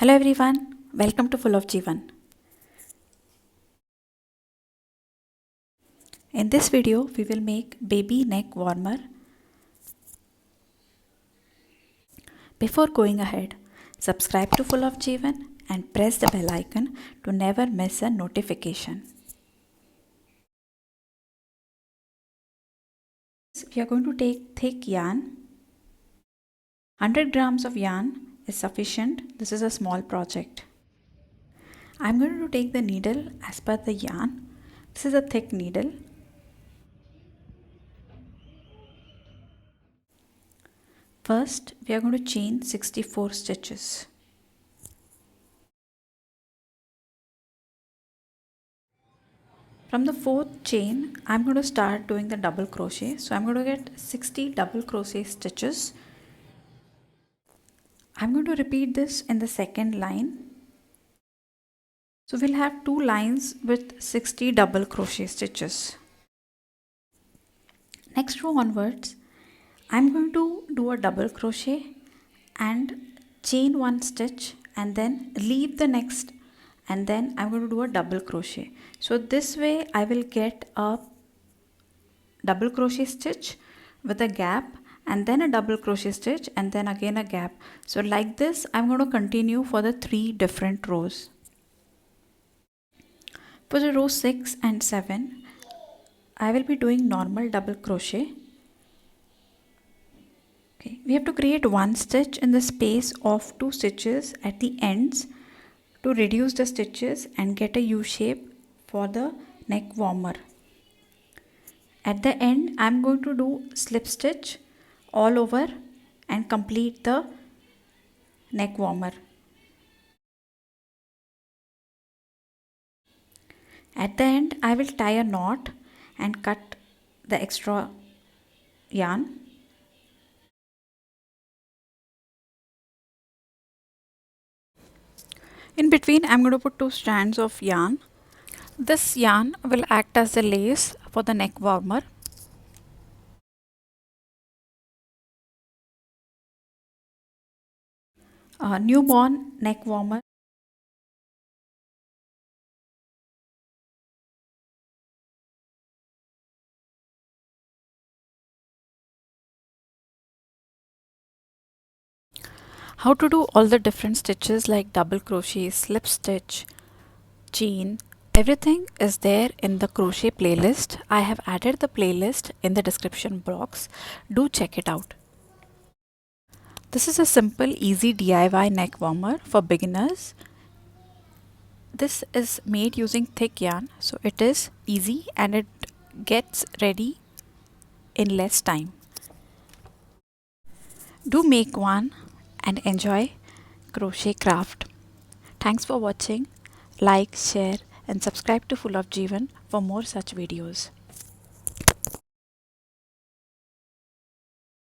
Hello everyone, welcome to Full of Jeevan. In this video, we will make baby neck warmer. Before going ahead, subscribe to Full of Jeevan and press the bell icon to never miss a notification. We are going to take thick yarn. 100 grams of yarn is sufficient. This is a small project. I'm going to take the needle as per the yarn. This is a thick needle. First, we are going to chain 64 stitches. From the fourth chain, I'm going to start doing the double crochet. So I'm going to get 60 double crochet stitches. I'm going to repeat this in the second line. So we'll have two lines with 60 double crochet stitches. Next row onwards, I'm going to do a double crochet and chain one stitch and then leave the next, and then I'm going to do a double crochet. So this way I will get a double crochet stitch with a gap and then a double crochet stitch and then again a gap. So like this I'm going to continue for the 3 different rows. For the row 6 and 7, I will be doing normal double crochet. Okay, we have to create one stitch in the space of 2 stitches at the ends to reduce the stitches and get a U shape for the neck warmer. At the end, I am going to do slip stitch all over and complete the neck warmer. At the end, I will tie a knot and cut the extra yarn. In between, I am going to put 2 strands of yarn. This yarn will act as the lace for the neck warmer. Newborn neck warmer. How to do all the different stitches like double crochet, slip stitch, chain, everything is there in the crochet playlist. I have added the playlist in the description box. Do check it out. This is a simple, easy DIY neck warmer for beginners. This is made using thick yarn, so it is easy and it gets ready in less time. Do make one and enjoy crochet craft. Thanks for watching. Like, share and subscribe to Full of Jeevan for more such videos.